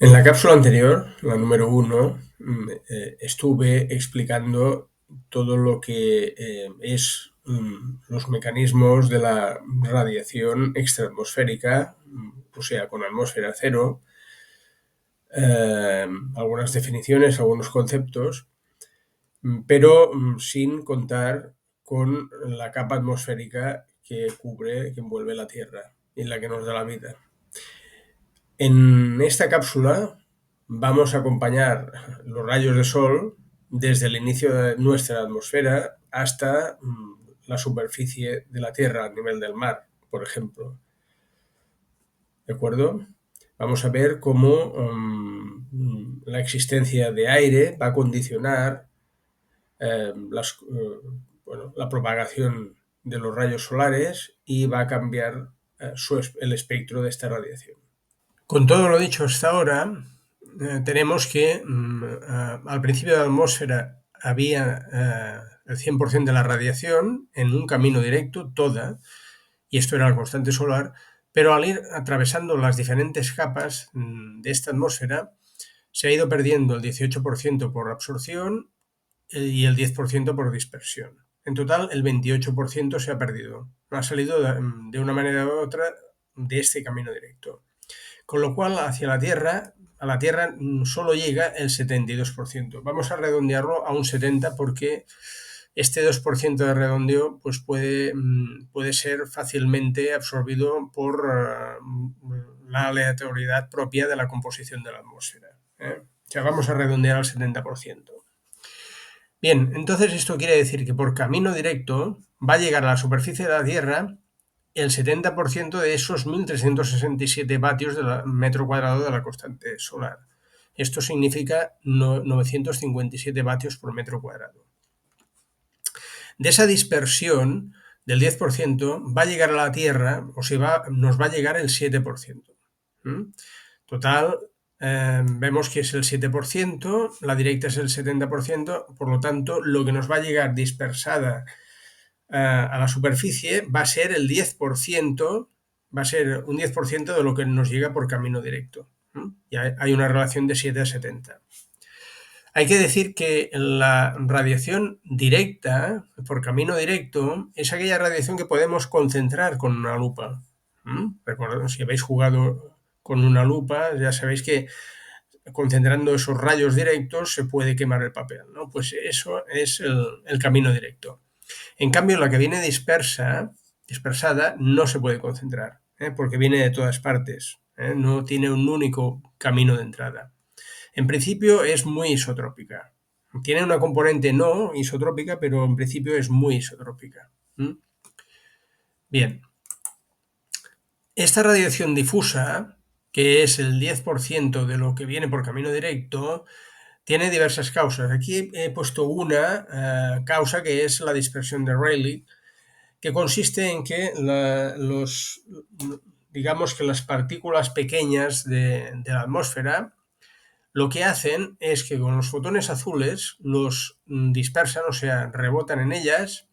En la cápsula anterior, la número 1, estuve explicando todo lo que es los mecanismos de la radiación extraatmosférica, o sea, con atmósfera cero, algunas definiciones, algunos conceptos, pero sin contar con la capa atmosférica que cubre, que envuelve la Tierra y la que nos da la vida. En esta cápsula vamos a acompañar los rayos de sol desde el inicio de nuestra atmósfera hasta la superficie de la Tierra, a nivel del mar, por ejemplo. ¿De acuerdo? Vamos a ver cómo la existencia de aire va a condicionar la propagación de los rayos solares y va a cambiar el espectro de esta radiación. Con todo lo dicho hasta ahora, tenemos que al principio de la atmósfera había el 100% de la radiación en un camino directo, toda, y esto era la constante solar, pero al ir atravesando las diferentes capas de esta atmósfera, se ha ido perdiendo el 18% por absorción y el 10% por dispersión. En total, el 28% se ha perdido. Ha salido de una manera u otra de este camino directo. Con lo cual, hacia la Tierra, a la Tierra solo llega el 72%. Vamos a redondearlo a un 70% porque este 2% de redondeo pues puede ser fácilmente absorbido por la aleatoriedad propia de la composición de la atmósfera. O sea, vamos a redondear al 70%. Bien, entonces esto quiere decir que por camino directo va a llegar a la superficie de la Tierra el 70% de esos 1.367 vatios de metro cuadrado de la constante solar. Esto significa 957 vatios por metro cuadrado. De esa dispersión del 10% va a llegar a la Tierra, nos va a llegar el 7%. Total, vemos que es el 7%, la directa es el 70%, por lo tanto, lo que nos va a llegar dispersada a la superficie va a ser el 10%, va a ser un 10% de lo que nos llega por camino directo. Y hay una relación de 7 a 70. Hay que decir que la radiación directa, por camino directo, es aquella radiación que podemos concentrar con una lupa. Recordad, si habéis jugado con una lupa, ya sabéis que concentrando esos rayos directos se puede quemar el papel, ¿no? Pues eso es el camino directo. En cambio, la que viene dispersada, no se puede concentrar, porque viene de todas partes, no tiene un único camino de entrada. En principio es muy isotrópica. Tiene una componente no isotrópica, pero en principio es muy isotrópica. Bien. Esta radiación difusa, que es el 10% de lo que viene por camino directo, tiene diversas causas. Aquí he puesto una causa que es la dispersión de Rayleigh, que consiste en que digamos que las partículas pequeñas de la atmósfera lo que hacen es que con los fotones azules los dispersan, o sea, rebotan en ellas,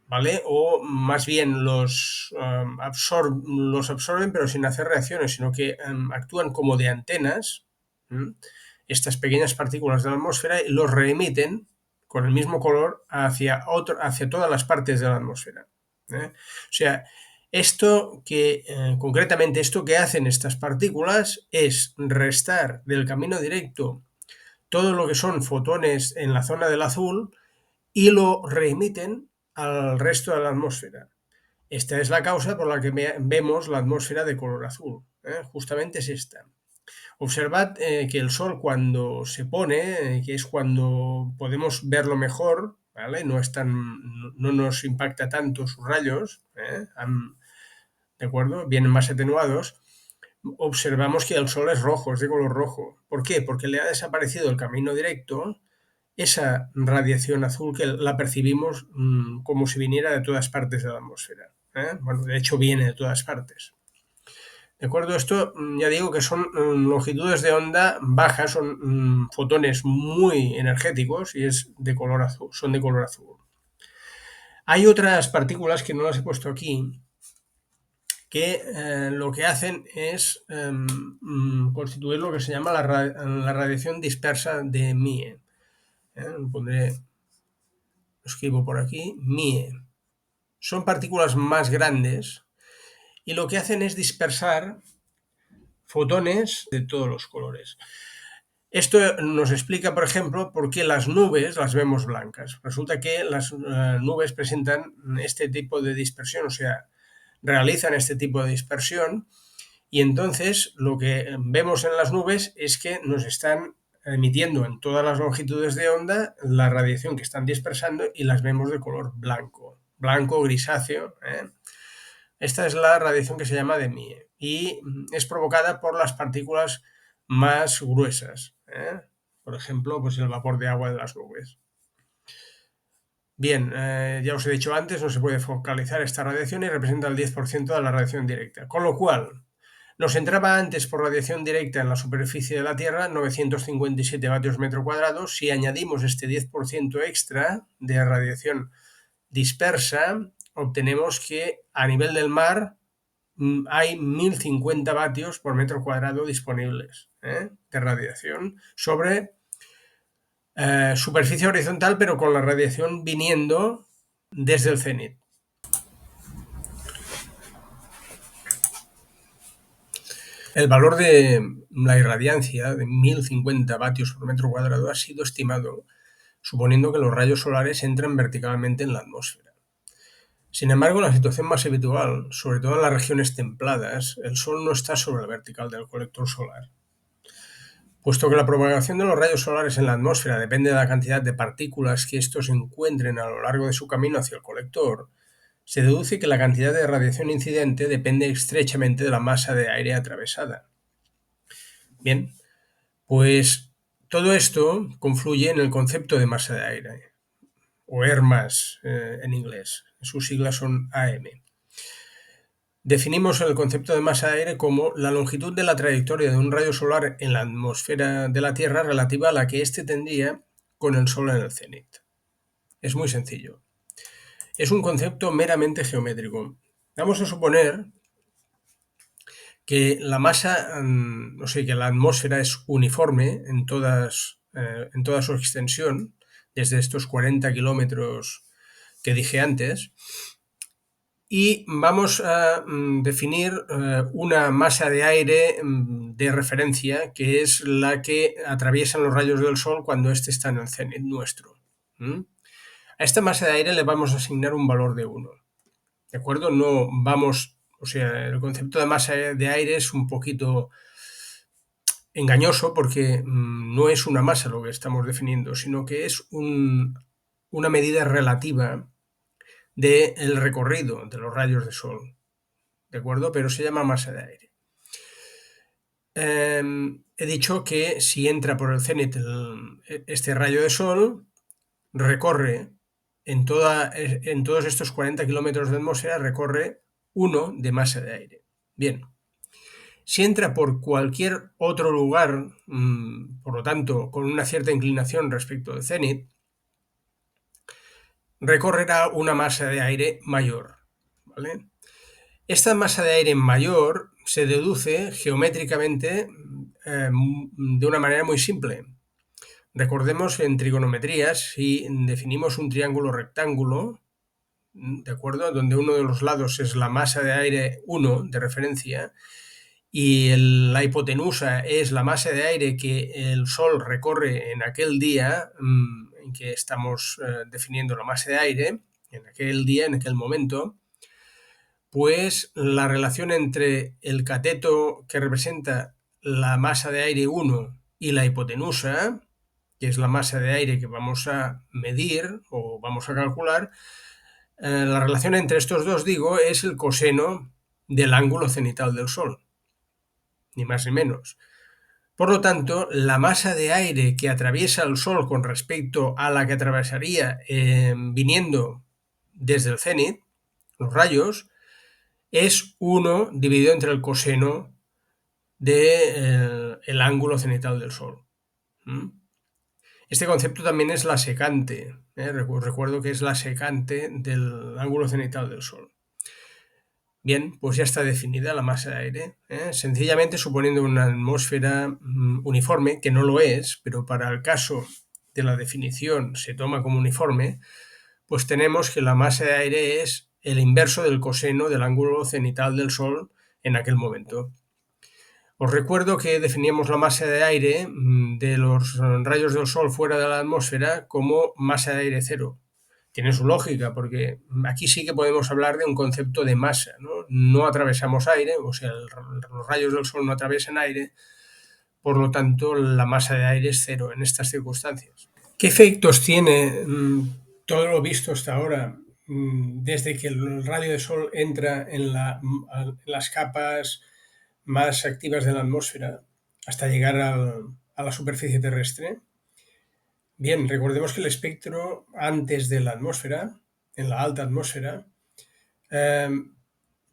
¿vale? O más bien los absorben pero sin hacer reacciones, sino que actúan como de antenas, estas pequeñas partículas de la atmósfera, y los reemiten con el mismo color hacia todas las partes de la atmósfera. O sea, concretamente esto que hacen estas partículas es restar del camino directo todo lo que son fotones en la zona del azul y lo reemiten al resto de la atmósfera. Esta es la causa por la que vemos la atmósfera de color azul. Justamente es esta. Observad que el Sol cuando se pone, que es cuando podemos verlo mejor, ¿vale? No nos impacta tanto sus rayos, ¿de acuerdo? Vienen más atenuados. Observamos que el Sol es rojo, es de color rojo. ¿Por qué? Porque le ha desaparecido el camino directo, esa radiación azul que la percibimos como si viniera de todas partes de la atmósfera. Bueno, de hecho viene de todas partes. ¿De acuerdo? Esto ya digo que son longitudes de onda bajas, son fotones muy energéticos y es de color azul, son de color azul. Hay otras partículas que no las he puesto aquí, que lo que hacen es constituir lo que se llama la radiación dispersa de Mie. Lo escribo por aquí, Mie. Son partículas más grandes y lo que hacen es dispersar fotones de todos los colores. Esto nos explica, por ejemplo, por qué las nubes las vemos blancas. Resulta que las nubes presentan este tipo de dispersión, o sea, realizan este tipo de dispersión y entonces lo que vemos en las nubes es que nos están emitiendo en todas las longitudes de onda la radiación que están dispersando y las vemos de color blanco, blanco grisáceo. Esta es la radiación que se llama de Mie y es provocada por las partículas más gruesas. Por ejemplo, pues el vapor de agua de las nubes. Bien, ya os he dicho antes, no se puede focalizar esta radiación y representa el 10% de la radiación directa. Con lo cual, nos entraba antes por radiación directa en la superficie de la Tierra 957 vatios metro cuadrado. Si añadimos este 10% extra de radiación dispersa, obtenemos que a nivel del mar hay 1050 vatios por metro cuadrado disponibles de radiación sobre superficie horizontal, pero con la radiación viniendo desde el cenit. El valor de la irradiancia de 1050 vatios por metro cuadrado ha sido estimado suponiendo que los rayos solares entran verticalmente en la atmósfera. Sin embargo, en la situación más habitual, sobre todo en las regiones templadas, el Sol no está sobre la vertical del colector solar. Puesto que la propagación de los rayos solares en la atmósfera depende de la cantidad de partículas que estos encuentren a lo largo de su camino hacia el colector, se deduce que la cantidad de radiación incidente depende estrechamente de la masa de aire atravesada. Bien, pues todo esto confluye en el concepto de masa de aire, o Air Mass en inglés. Sus siglas son AM. Definimos el concepto de masa de aire como la longitud de la trayectoria de un rayo solar en la atmósfera de la Tierra relativa a la que éste tendría con el Sol en el cenit. Es muy sencillo. Es un concepto meramente geométrico. Vamos a suponer que la masa, que la atmósfera es uniforme en toda su extensión, desde estos 40 kilómetros que dije antes, y vamos a definir una masa de aire de referencia, que es la que atraviesan los rayos del Sol cuando éste está en el cenit nuestro. A esta masa de aire le vamos a asignar un valor de 1. ¿De acuerdo? No vamos, el concepto de masa de aire es un poquito engañoso porque no es una masa lo que estamos definiendo, sino que es una medida relativa del recorrido de los rayos de Sol. ¿De acuerdo? Pero se llama masa de aire. He dicho que si entra por el cenit este rayo de Sol, recorre en todos estos 40 kilómetros de atmósfera, recorre 1 de masa de aire. Bien, si entra por cualquier otro lugar, por lo tanto, con una cierta inclinación respecto del cenit, recorrerá una masa de aire mayor. ¿Vale? Esta masa de aire mayor se deduce geométricamente de una manera muy simple. Recordemos en trigonometría, si definimos un triángulo rectángulo, ¿de acuerdo? Donde uno de los lados es la masa de aire 1 de referencia y la hipotenusa es la masa de aire que el Sol recorre en aquel día en que estamos definiendo la masa de aire, en aquel día, en aquel momento, pues la relación entre el cateto que representa la masa de aire 1 y la hipotenusa, que es la masa de aire que vamos a medir o vamos a calcular, la relación entre estos dos, digo, es el coseno del ángulo cenital del Sol, ni más ni menos. Por lo tanto, la masa de aire que atraviesa el Sol con respecto a la que atravesaría viniendo desde el cenit, los rayos, es 1 dividido entre el coseno del ángulo cenital del Sol. Este concepto también es la secante. Recuerdo que es la secante del ángulo cenital del Sol. Bien, pues ya está definida la masa de aire, ¿eh? Sencillamente suponiendo una atmósfera uniforme, que no lo es, pero para el caso de la definición se toma como uniforme, pues tenemos que la masa de aire es el inverso del coseno del ángulo cenital del Sol en aquel momento. Os recuerdo que definíamos la masa de aire de los rayos del Sol fuera de la atmósfera como masa de aire cero. Tiene su lógica, porque aquí sí que podemos hablar de un concepto de masa, ¿no? No atravesamos aire, o sea, los rayos del Sol no atraviesan aire, por lo tanto la masa de aire es cero en estas circunstancias. ¿Qué efectos tiene todo lo visto hasta ahora, desde que el rayo de sol entra en las capas más activas de la atmósfera hasta llegar a la superficie terrestre? Bien, recordemos que el espectro antes de la atmósfera, en la alta atmósfera, eh,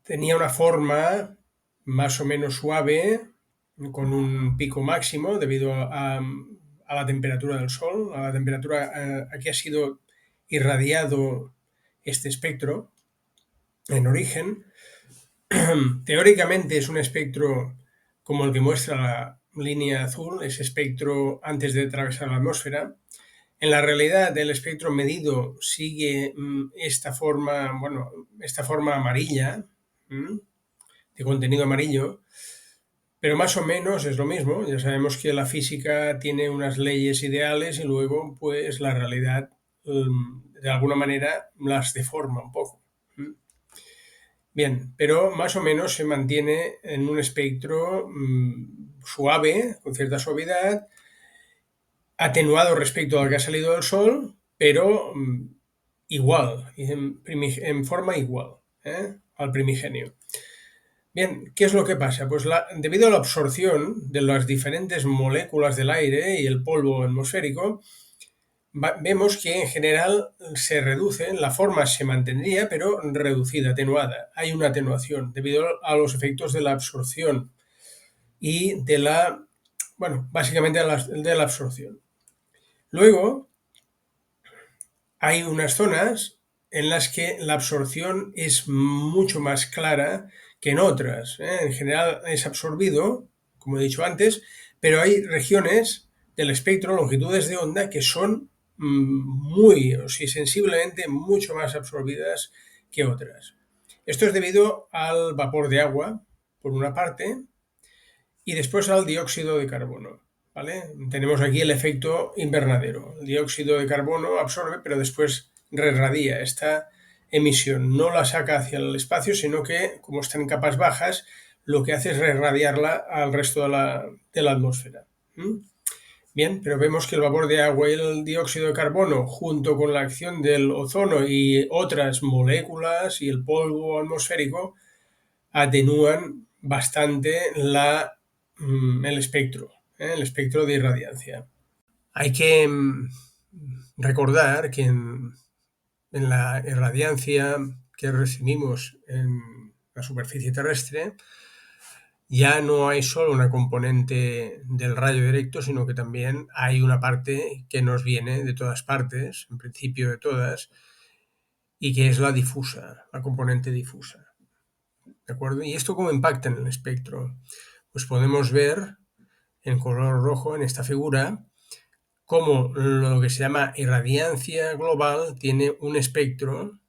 tenía una forma más o menos suave, con un pico máximo debido a la temperatura del Sol, a la temperatura a que ha sido irradiado este espectro en origen. Teóricamente es un espectro como el que muestra la línea azul, ese espectro antes de atravesar la atmósfera. En la realidad, el espectro medido sigue esta forma amarilla, de contenido amarillo, pero más o menos es lo mismo. Ya sabemos que la física tiene unas leyes ideales y luego, pues, la realidad, de alguna manera, las deforma un poco. Bien, pero más o menos se mantiene en un espectro suave, con cierta suavidad, atenuado respecto al que ha salido del Sol, pero igual, en forma igual, al primigenio. Bien, ¿qué es lo que pasa? Pues debido a la absorción de las diferentes moléculas del aire y el polvo atmosférico, vemos que en general se reduce, la forma se mantendría, pero reducida, atenuada. Hay una atenuación debido a los efectos de la absorción y básicamente de la absorción. Luego, hay unas zonas en las que la absorción es mucho más clara que en otras, ¿eh? En general es absorbido, como he dicho antes, pero hay regiones del espectro, longitudes de onda, que son sensiblemente mucho más absorbidas que otras. Esto es debido al vapor de agua, por una parte, y después al dióxido de carbono. ¿Vale? Tenemos aquí el efecto invernadero. El dióxido de carbono absorbe, pero después irradia esta emisión. No la saca hacia el espacio, sino que, como está en capas bajas, lo que hace es irradiarla al resto de la atmósfera. Bien, pero vemos que el vapor de agua y el dióxido de carbono, junto con la acción del ozono y otras moléculas y el polvo atmosférico, atenúan bastante el espectro de irradiancia. Hay que recordar que en la irradiancia que recibimos en la superficie terrestre ya no hay solo una componente del rayo directo, sino que también hay una parte que nos viene de todas partes, en principio de todas, y que es la difusa, la componente difusa. ¿De acuerdo? ¿Y esto cómo impacta en el espectro? Pues podemos ver en color rojo en esta figura cómo lo que se llama irradiancia global tiene un espectro,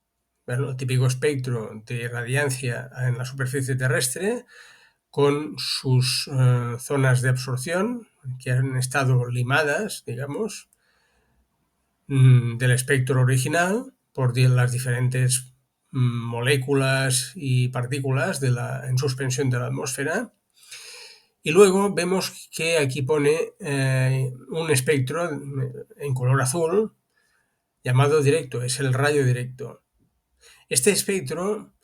el típico espectro de irradiancia en la superficie terrestre, con sus zonas de absorción que han estado limadas, digamos, del espectro original por las diferentes moléculas y partículas en suspensión de la atmósfera. Y luego vemos que aquí pone un espectro en color azul llamado directo, es el rayo directo. Este espectro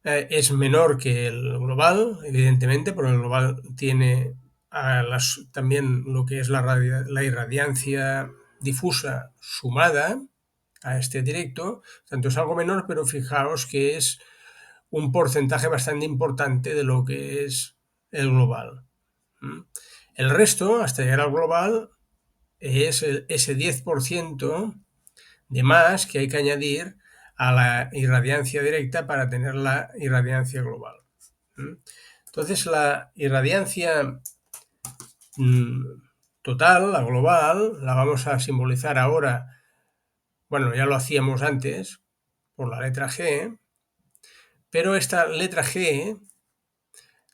es menor que el global, evidentemente, porque el global tiene también lo que es la irradiancia difusa sumada a este directo, tanto es algo menor, pero fijaos que es un porcentaje bastante importante de lo que es el global. El resto, hasta llegar al global, es ese 10% de más que hay que añadir a la irradiancia directa para tener la irradiancia global. Entonces, la irradiancia total, la global, la vamos a simbolizar ahora, bueno, ya lo hacíamos antes, por la letra G, pero esta letra G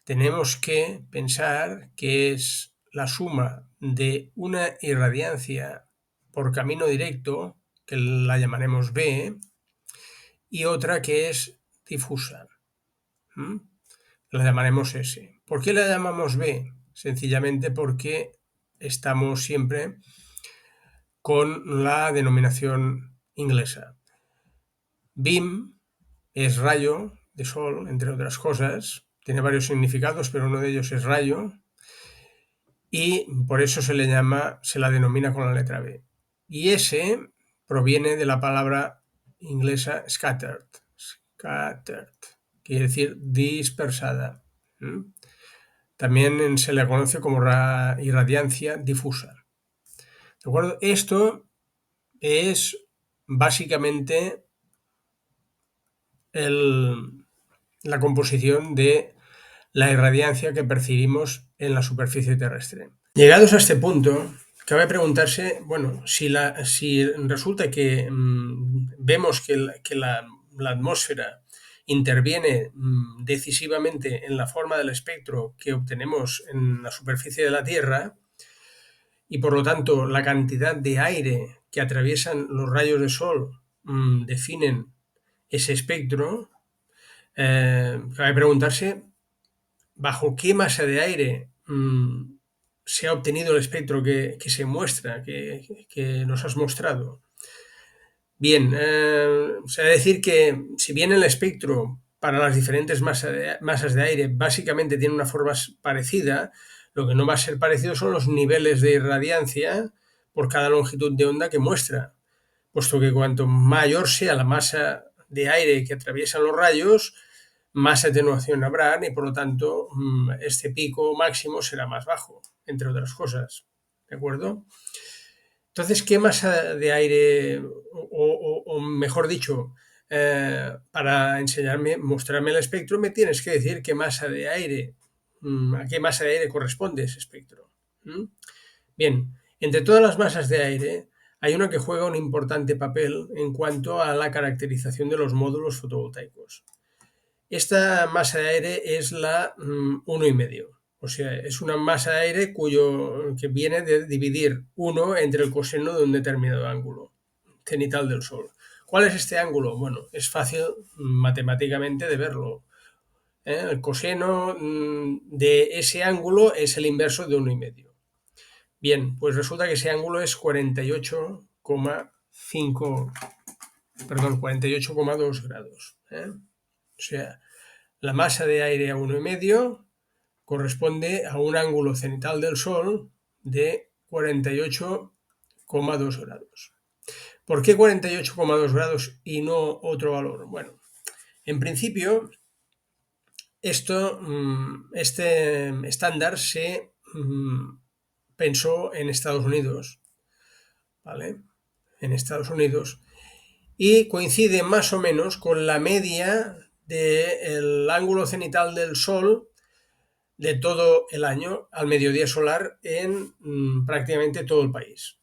tenemos que pensar que es la suma de una irradiancia por camino directo, que la llamaremos B, y otra que es difusa, la llamaremos S. ¿Por qué la llamamos B? Sencillamente porque estamos siempre con la denominación inglesa. Beam es rayo de sol, entre otras cosas. Tiene varios significados, pero uno de ellos es rayo. Y por eso se la denomina con la letra B. Y S proviene de la palabra inglesa scattered. Scattered quiere decir dispersada. También se le conoce como irradiancia difusa. ¿De acuerdo? Esto es básicamente la composición de la irradiancia que percibimos en la superficie terrestre. Llegados a este punto, cabe preguntarse, bueno, si resulta que vemos que la atmósfera interviene decisivamente en la forma del espectro que obtenemos en la superficie de la Tierra, y por lo tanto la cantidad de aire que atraviesan los rayos de sol definen ese espectro, cabe preguntarse bajo qué masa de aire se ha obtenido el espectro que se muestra, que nos has mostrado. Bien, se va a decir que si bien el espectro para las diferentes masas de aire básicamente tiene una forma parecida, lo que no va a ser parecido son los niveles de irradiancia por cada longitud de onda que muestra, puesto que cuanto mayor sea la masa de aire que atraviesan los rayos, más atenuación habrá y por lo tanto este pico máximo será más bajo, entre otras cosas. ¿De acuerdo? Entonces, ¿qué masa de aire, o mejor dicho, para mostrarme el espectro, me tienes que decir qué masa de aire, a qué masa de aire corresponde ese espectro? Bien, entre todas las masas de aire hay una que juega un importante papel en cuanto a la caracterización de los módulos fotovoltaicos. Esta masa de aire es la 1,5. O sea, es una masa de aire que viene de dividir 1 entre el coseno de un determinado ángulo cenital del Sol. ¿Cuál es este ángulo? Bueno, es fácil matemáticamente de verlo. El coseno de ese ángulo es el inverso de 1,5. Bien, pues resulta que ese ángulo es 48,2 grados. O sea, la masa de aire a 1,5 corresponde a un ángulo cenital del Sol de 48,2 grados. ¿Por qué 48,2 grados y no otro valor? Bueno, en principio, este estándar se pensó en Estados Unidos, ¿vale? En Estados Unidos, y coincide más o menos con la media del ángulo cenital del Sol de todo el año al mediodía solar en prácticamente todo el país,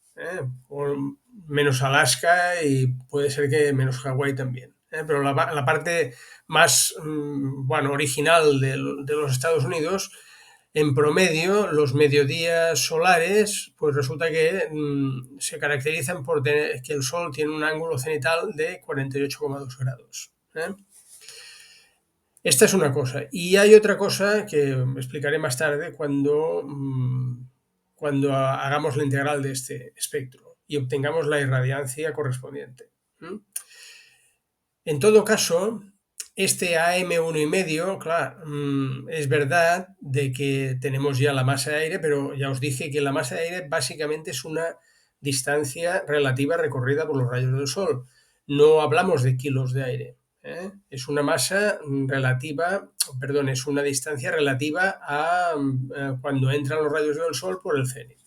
menos Alaska y puede ser que menos Hawái también. Pero la parte más original de los Estados Unidos, en promedio, los mediodías solares, pues resulta que se caracterizan por que el Sol tiene un ángulo cenital de 48,2 grados. Esta es una cosa. Y hay otra cosa que explicaré más tarde cuando hagamos la integral de este espectro y obtengamos la irradiancia correspondiente. En todo caso, este AM1,5, claro, es verdad de que tenemos ya la masa de aire, pero ya os dije que la masa de aire básicamente es una distancia relativa recorrida por los rayos del Sol. No hablamos de kilos de aire. Es una masa relativa, perdón, es una distancia relativa a cuando entran los rayos del Sol por el cenit.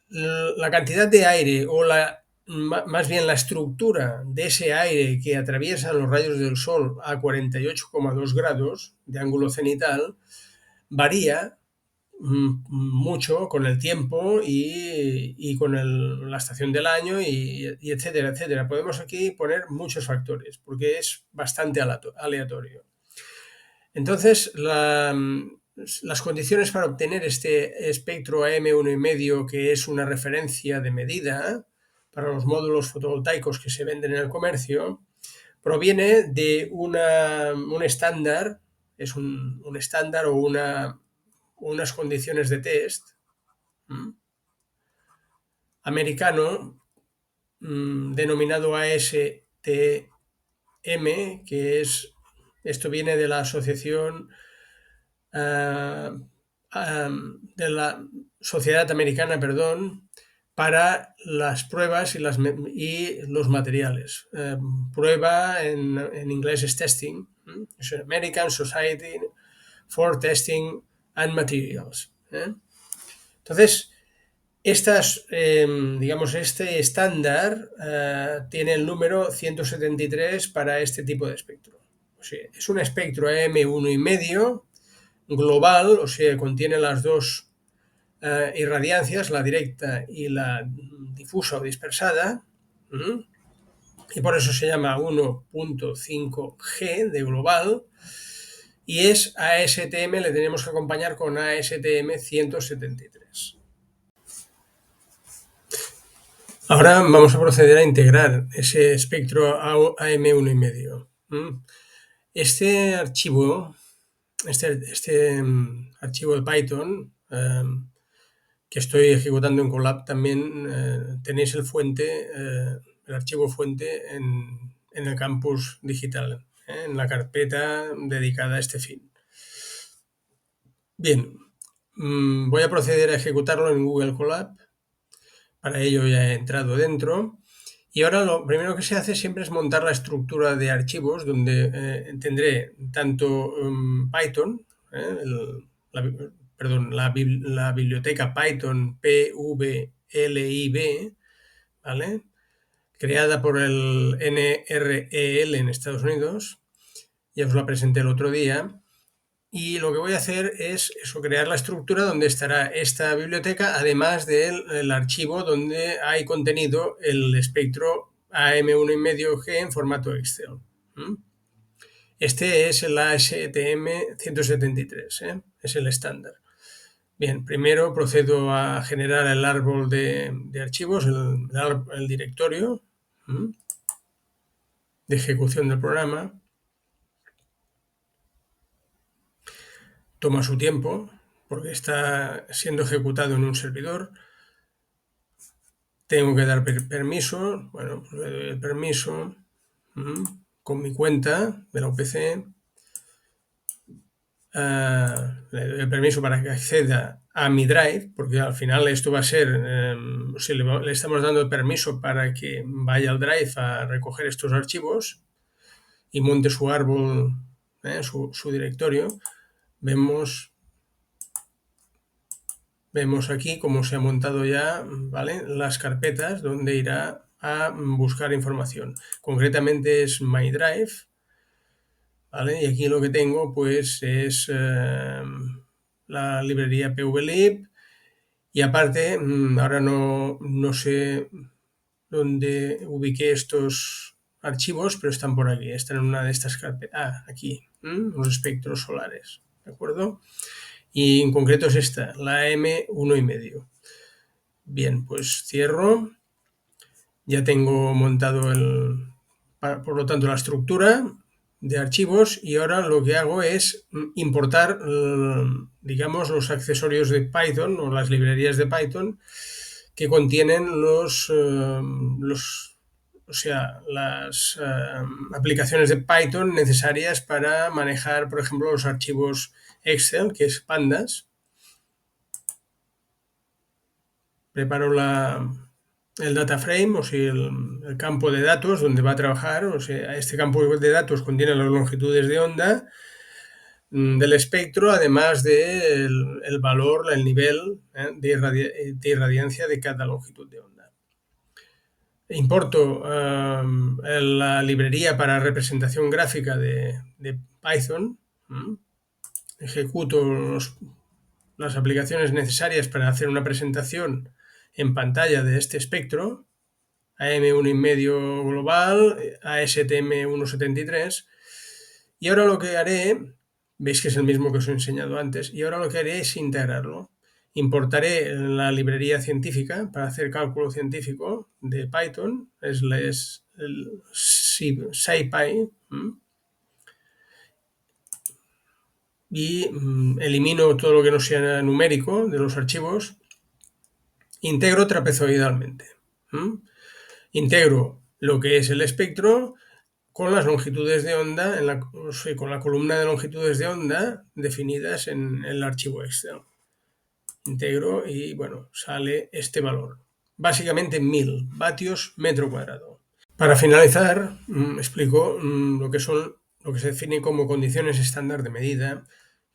La cantidad de aire o la más bien la estructura de ese aire que atraviesa los rayos del Sol a 48,2 grados de ángulo cenital varía mucho con el tiempo y con la estación del año y etcétera, etcétera. Podemos aquí poner muchos factores porque es bastante aleatorio. Entonces, las condiciones para obtener este espectro AM1,5, que es una referencia de medida para los módulos fotovoltaicos que se venden en el comercio, proviene de un estándar, es un estándar o unas condiciones de test americano denominado ASTM, esto viene de la Asociación de la Sociedad Americana, perdón, para las pruebas y los materiales. Prueba en inglés es testing, es American Society for Testing and Materials. Entonces, este estándar tiene el número 173 para este tipo de espectro. O sea, es un espectro AM1,5 global, o sea, contiene las dos irradiancias, la directa y la difusa o dispersada, y por eso se llama 1.5G de global, y es ASTM, le tenemos que acompañar con ASTM 173. Ahora vamos a proceder a integrar ese espectro AM1,5. Este archivo archivo de Python que estoy ejecutando en Colab también tenéis el archivo fuente en el campus digital, en la carpeta dedicada a este fin. Bien, voy a proceder a ejecutarlo en Google Colab. Para ello ya he entrado dentro. Y ahora lo primero que se hace siempre es montar la estructura de archivos donde tendré tanto Python, la biblioteca Python PVLIB, ¿vale? Creada por el NREL en Estados Unidos, ya os la presenté el otro día, y lo que voy a hacer es crear la estructura donde estará esta biblioteca, además del archivo donde hay contenido el espectro AM1,5G en formato Excel. Este es el ASTM 173, es el estándar. Bien, primero procedo a generar el árbol de archivos, el directorio de ejecución del programa. Toma su tiempo porque está siendo ejecutado en un servidor. Tengo que dar permiso. Bueno, pues le doy el permiso con mi cuenta de la UPC. Le doy el permiso para que acceda a mi Drive, porque al final esto va a ser, le estamos dando el permiso para que vaya al Drive a recoger estos archivos y monte su árbol, su directorio. Vemos aquí cómo se ha montado ya, ¿vale?, las carpetas donde irá a buscar información. Concretamente es My Drive, ¿vale? Y aquí lo que tengo pues es la librería pvlib y aparte, ahora no sé dónde ubiqué estos archivos, pero están por aquí, están en una de estas carpetas. Aquí, los espectros solares, ¿de acuerdo? Y en concreto es esta, la M1,5. Bien, pues cierro. Ya tengo montado por lo tanto la estructura de archivos y ahora lo que hago es importar, digamos, los accesorios de Python o las librerías de Python que contienen las aplicaciones de Python necesarias para manejar, por ejemplo, los archivos Excel, que es Pandas. Preparo el data frame, o sea, el campo de datos donde va a trabajar. O sea, este campo de datos contiene las longitudes de onda del espectro, además del valor, el nivel de irradiancia de cada longitud de onda. importo la librería para representación gráfica de Python, ejecuto las aplicaciones necesarias para hacer una presentación en pantalla de este espectro, AM1,5 global, ASTM173, y ahora lo que haré, veis que es el mismo que os he enseñado antes, y ahora lo que haré es integrarlo. Importaré la librería científica para hacer cálculo científico de Python, es el SciPy, y elimino todo lo que no sea numérico de los archivos, integro trapezoidalmente. Integro lo que es el espectro con las longitudes de onda, con la columna de longitudes de onda definidas en el archivo Excel. Integro y bueno, sale este valor. Básicamente 1000 vatios metro cuadrado. Para finalizar, explico lo que se define como condiciones estándar de medida.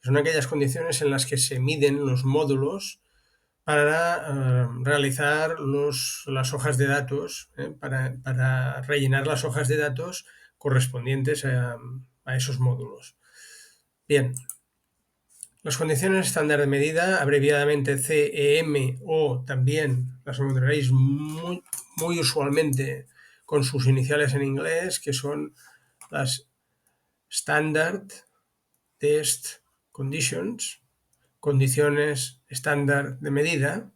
Son aquellas condiciones en las que se miden los módulos para realizar las hojas de datos, para rellenar las hojas de datos correspondientes a esos módulos. Bien, las condiciones estándar de medida, abreviadamente CEM, o también las encontraréis muy usualmente con sus iniciales en inglés, que son las Standard Test Conditions, condiciones estándar de medida,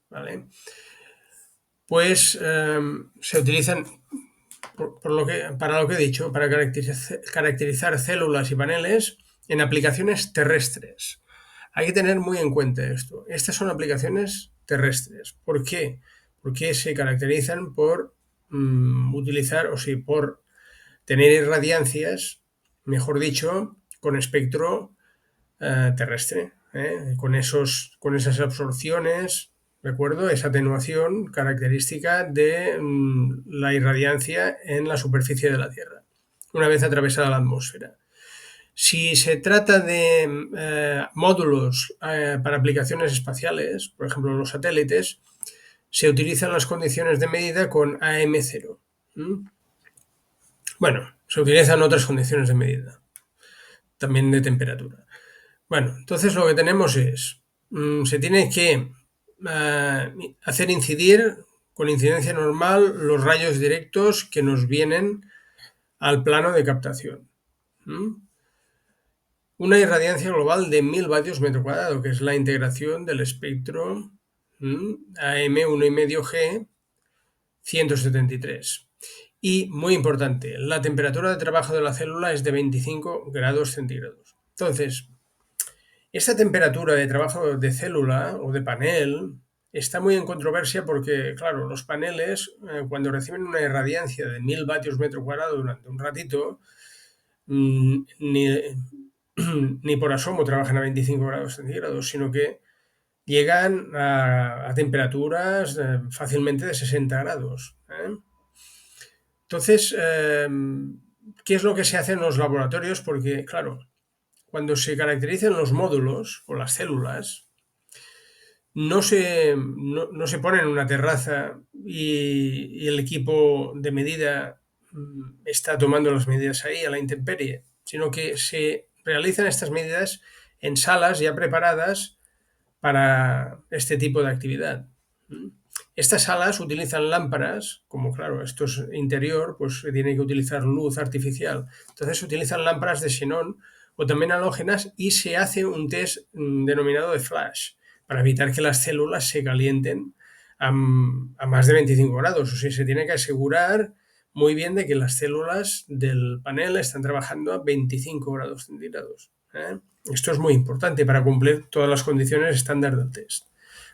¿vale? Pues se utilizan, para lo que he dicho, para caracterizar células y paneles en aplicaciones terrestres. Hay que tener muy en cuenta esto. Estas son aplicaciones terrestres. ¿Por qué? Porque se caracterizan por utilizar, o sí, por tener irradiancias, mejor dicho, con espectro terrestre, con esas absorciones, ¿de acuerdo? Esa atenuación característica de la irradiancia en la superficie de la Tierra, una vez atravesada la atmósfera. Si se trata de módulos para aplicaciones espaciales, por ejemplo los satélites, se utilizan las condiciones de medida con AM0. Bueno, se utilizan otras condiciones de medida, también de temperatura. Bueno, entonces lo que tenemos es, se tiene que hacer incidir con incidencia normal los rayos directos que nos vienen al plano de captación. Una irradiancia global de 1000 vatios metro cuadrado, que es la integración del espectro AM1,5G 173. Y, muy importante, la temperatura de trabajo de la célula es de 25 grados centígrados. Entonces, esta temperatura de trabajo de célula o de panel está muy en controversia porque, claro, los paneles, cuando reciben una irradiancia de 1000 vatios metro cuadrado durante un ratito, ni por asomo trabajan a 25 grados centígrados, sino que llegan a temperaturas fácilmente de 60 grados. Entonces, ¿qué es lo que se hace en los laboratorios? Porque, claro, cuando se caracterizan los módulos o las células, no se pone en una terraza y el equipo de medida está tomando las medidas ahí a la intemperie, sino que se realizan estas medidas en salas ya preparadas para este tipo de actividad. Estas salas utilizan lámparas, como claro, esto es interior, pues se tiene que utilizar luz artificial. Entonces se utilizan lámparas de xenón o también halógenas y se hace un test denominado de flash para evitar que las células se calienten a más de 25 grados. O sea, se tiene que asegurar muy bien de que las células del panel están trabajando a 25 grados centígrados. Esto es muy importante para cumplir todas las condiciones estándar del test.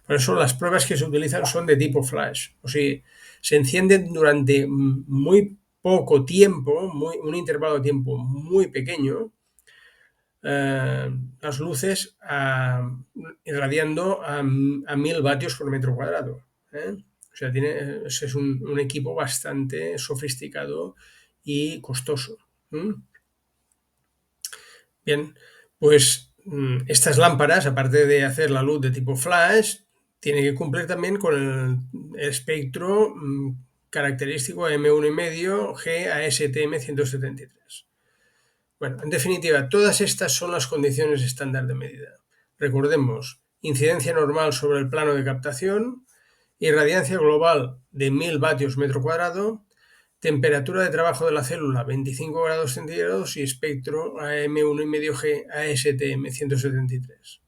Por eso las pruebas que se utilizan son de tipo flash. O sea, se encienden durante muy poco tiempo, un intervalo de tiempo muy pequeño, las luces irradiando a 1000 vatios por metro cuadrado. O sea, es un equipo bastante sofisticado y costoso. Bien, pues estas lámparas, aparte de hacer la luz de tipo flash, tienen que cumplir también con el espectro característico a M1,5 G a STM 173. Bueno, en definitiva, todas estas son las condiciones estándar de medida. Recordemos, incidencia normal sobre el plano de captación, irradiancia global de 1000 vatios metro cuadrado, temperatura de trabajo de la célula 25 grados centígrados y espectro AM1,5G a STM 173.